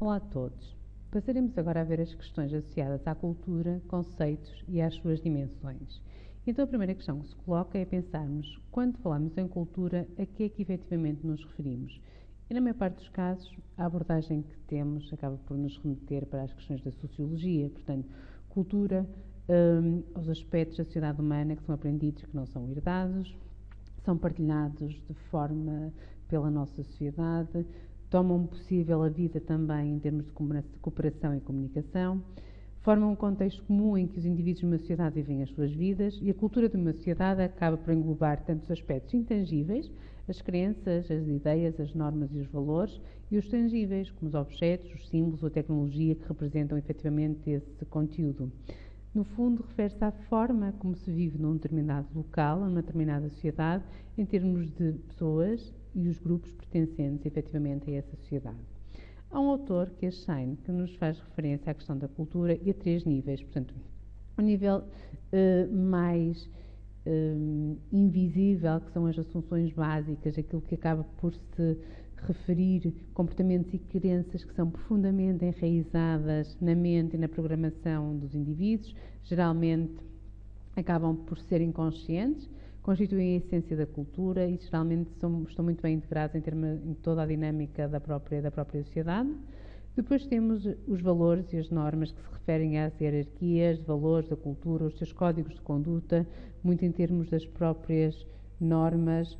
Olá a todos. Passaremos agora a ver as questões associadas à cultura, conceitos e às suas dimensões. Então a primeira questão que se coloca é pensarmos, quando falamos em cultura, a que é que efetivamente nos referimos? E na maior parte dos casos, a abordagem que temos acaba por nos remeter para as questões da sociologia, portanto, cultura, os aspectos da sociedade humana que são aprendidos, que não são herdados, são partilhados de forma pela nossa sociedade, tomam possível a vida também em termos de cooperação e comunicação, formam um contexto comum em que os indivíduos de uma sociedade vivem as suas vidas e a cultura de uma sociedade acaba por englobar tanto os aspectos intangíveis, as crenças, as ideias, as normas e os valores, e os tangíveis, como os objetos, os símbolos ou a tecnologia que representam efetivamente esse conteúdo. No fundo, refere-se à forma como se vive num determinado local, numa determinada sociedade, em termos de pessoas e os grupos pertencentes efetivamente a essa sociedade. Há um autor, que é Schein, que nos faz referência à questão da cultura e a 3 níveis. Portanto, o nível mais invisível, que são as assunções básicas, aquilo que acaba por se referir comportamentos e crenças que são profundamente enraizadas na mente e na programação dos indivíduos, geralmente acabam por ser inconscientes, constituem a essência da cultura e geralmente estão muito bem integrados em toda a dinâmica da própria sociedade. Depois temos os valores e as normas que se referem às hierarquias de valores da cultura, os seus códigos de conduta, muito em termos das próprias normas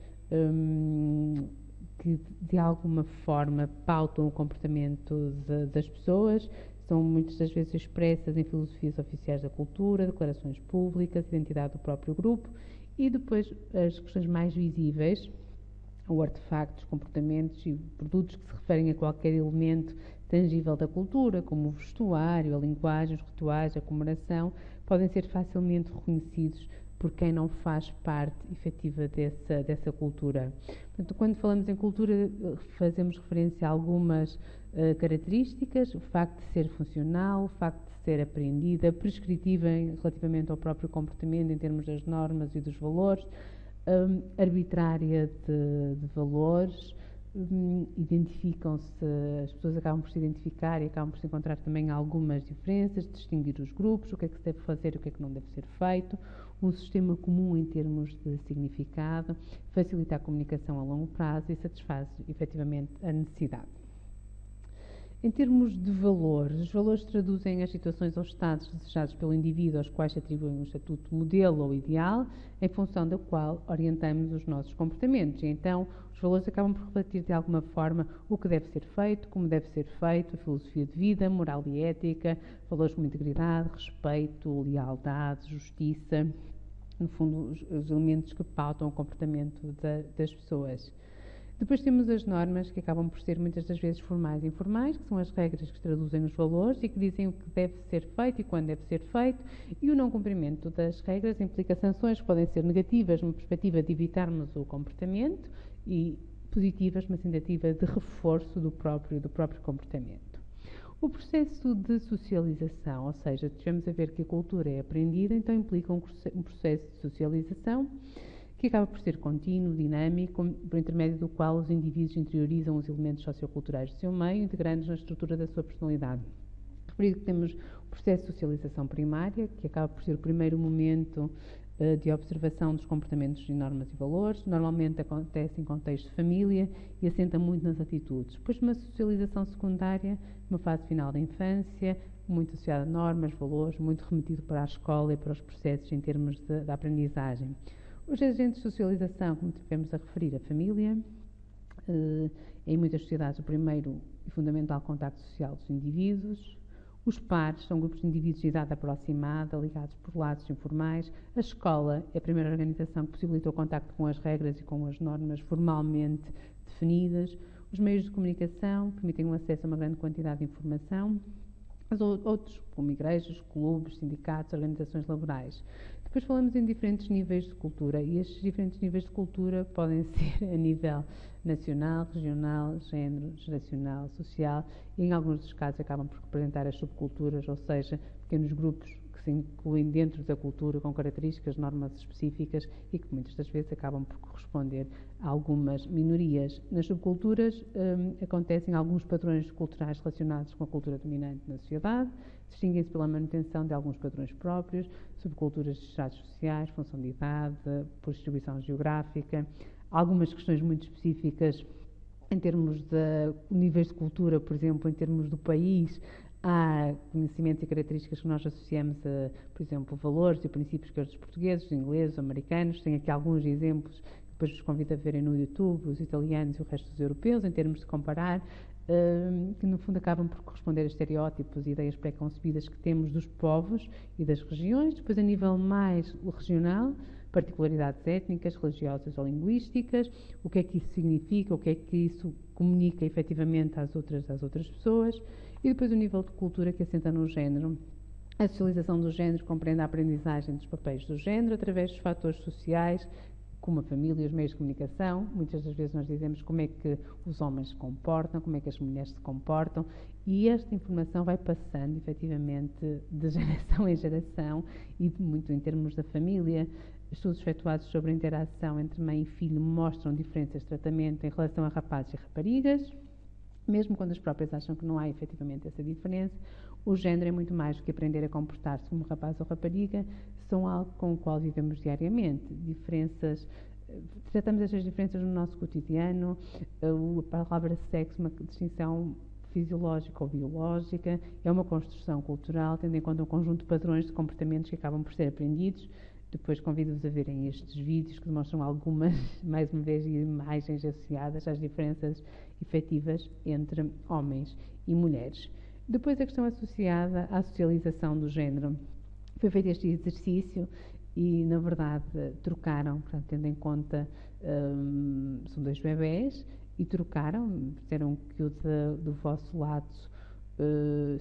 que de alguma forma pautam o comportamento das pessoas, são muitas das vezes expressas em filosofias oficiais da cultura, declarações públicas, identidade do próprio grupo, e depois as questões mais visíveis, ou artefactos, comportamentos e produtos que se referem a qualquer elemento tangível da cultura, como o vestuário, a linguagem, os rituais, a comemoração, podem ser facilmente reconhecidos por quem não faz parte efetiva dessa cultura. Portanto, quando falamos em cultura, fazemos referência a algumas características, o facto de ser funcional, o facto de ser aprendida, prescritiva relativamente ao próprio comportamento em termos das normas e dos valores, arbitrária de valores, identificam-se, as pessoas acabam por se identificar e acabam por se encontrar também algumas diferenças, distinguir os grupos, o que é que se deve fazer e o que é que não deve ser feito, um sistema comum em termos de significado, facilita a comunicação a longo prazo e satisfaz efetivamente a necessidade. Em termos de valores, os valores traduzem as situações ou estados desejados pelo indivíduo aos quais se atribui um estatuto modelo ou ideal, em função da qual orientamos os nossos comportamentos. E então, os valores acabam por refletir de alguma forma o que deve ser feito, como deve ser feito, a filosofia de vida, moral e ética, valores como integridade, respeito, lealdade, justiça, no fundo, os elementos que pautam o comportamento das pessoas. Depois temos as normas, que acabam por ser muitas das vezes formais e informais, que são as regras que traduzem os valores e que dizem o que deve ser feito e quando deve ser feito, e o não cumprimento das regras implica sanções que podem ser negativas numa perspectiva de evitarmos o comportamento e positivas numa tentativa de reforço do próprio comportamento. O processo de socialização, ou seja, tivemos a ver que a cultura é aprendida, então implica um processo de socialização que acaba por ser contínuo, dinâmico, por intermédio do qual os indivíduos interiorizam os elementos socioculturais do seu meio, integrando-os na estrutura da sua personalidade. Referido que temos o processo de socialização primária, que acaba por ser o primeiro momento de observação dos comportamentos e normas e valores, normalmente acontece em contexto de família e assenta muito nas atitudes. Depois uma socialização secundária, uma fase final da infância, muito associada a normas, valores, muito remetido para a escola e para os processos em termos da aprendizagem. Os agentes de socialização, como tivemos a referir, a família, em muitas sociedades o primeiro e fundamental contacto social dos indivíduos. Os pares são grupos de indivíduos de idade aproximada, ligados por laços informais. A escola é a primeira organização que possibilita o contacto com as regras e com as normas formalmente definidas. Os meios de comunicação permitem o acesso a uma grande quantidade de informação. Os outros, como igrejas, clubes, sindicatos, organizações laborais. Depois falamos em diferentes níveis de cultura e estes diferentes níveis de cultura podem ser a nível nacional, regional, género, geracional, social e em alguns dos casos acabam por representar as subculturas, ou seja, pequenos grupos que se incluem dentro da cultura com características, normas específicas e que muitas das vezes acabam por corresponder a algumas minorias. Nas subculturas acontecem alguns padrões culturais relacionados com a cultura dominante na sociedade, distinguem-se pela manutenção de alguns padrões próprios, subculturas de estratos sociais, função de idade, por distribuição geográfica, algumas questões muito específicas em termos de níveis de cultura, por exemplo, em termos do país. Há conhecimentos e características que nós associamos a, por exemplo, valores e princípios que os portugueses, os ingleses, os americanos. Tenho aqui alguns exemplos que depois vos convido a verem no YouTube, os italianos e o resto dos europeus, em termos de comparar, que no fundo acabam por corresponder a estereótipos e ideias pré-concebidas que temos dos povos e das regiões. Depois, a nível mais regional, particularidades étnicas, religiosas ou linguísticas, o que é que isso significa, o que é que isso comunica efetivamente às outras pessoas. E depois o nível de cultura que assenta no género. A socialização do género compreende a aprendizagem dos papéis do género através dos fatores sociais, como a família e os meios de comunicação. Muitas das vezes nós dizemos como é que os homens se comportam, como é que as mulheres se comportam, e esta informação vai passando, efetivamente, de geração em geração e muito em termos da família. Estudos efetuados sobre a interação entre mãe e filho mostram diferenças de tratamento em relação a rapazes e raparigas, mesmo quando as próprias acham que não há efetivamente essa diferença. O género é muito mais do que aprender a comportar-se como rapaz ou rapariga, são algo com o qual vivemos diariamente. Tratamos estas diferenças no nosso cotidiano. A palavra sexo, uma distinção fisiológica ou biológica, é uma construção cultural, tendo em conta um conjunto de padrões de comportamentos que acabam por ser aprendidos. Depois convido-vos a verem estes vídeos que demonstram algumas, mais uma vez, imagens associadas às diferenças efetivas entre homens e mulheres. Depois a questão associada à socialização do género. Foi feito este exercício e, na verdade, trocaram, portanto, tendo em conta, são 2 bebés, e trocaram, disseram que o do vosso lado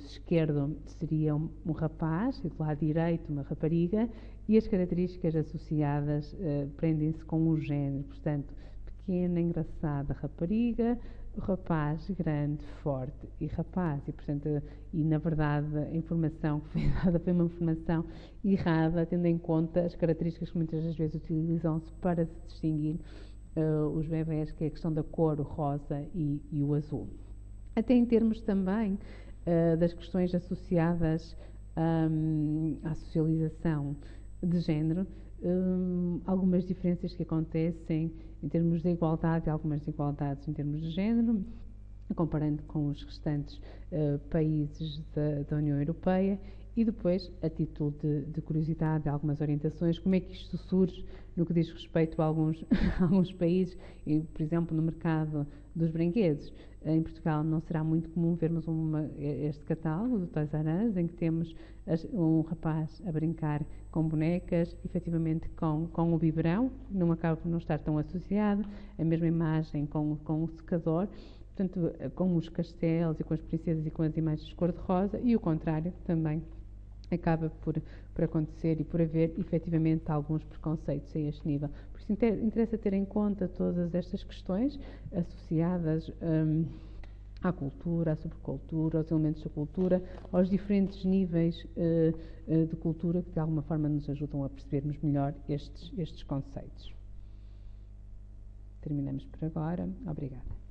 esquerdo seria um rapaz e do lado direito uma rapariga, e as características associadas prendem-se com o género, portanto, pequena, engraçada rapariga, rapaz grande, forte e rapaz, e portanto, na verdade a informação que foi dada foi uma informação errada, tendo em conta as características que muitas das vezes utilizam-se para se distinguir os bebés, que é a questão da cor, o rosa e o azul. Até em termos também das questões associadas à socialização de género, algumas diferenças que acontecem em termos de igualdade e algumas desigualdades em termos de género, comparando com os restantes países da União Europeia. E depois, a título de curiosidade, algumas orientações, como é que isto surge no que diz respeito a alguns países, e, por exemplo, no mercado dos brinquedos. Em Portugal não será muito comum vermos este catálogo do Toys R Us, em que temos um rapaz a brincar com bonecas, efetivamente com o biberão, não acaba por não estar tão associado, a mesma imagem com o secador, portanto, com os castelos e com as princesas e com as imagens de cor-de-rosa, e o contrário também acaba por acontecer e por haver efetivamente alguns preconceitos a este nível. Por isso interessa ter em conta todas estas questões associadas à cultura, à subcultura, aos elementos da cultura, aos diferentes níveis de cultura que de alguma forma nos ajudam a percebermos melhor estes conceitos. Terminamos por agora. Obrigada.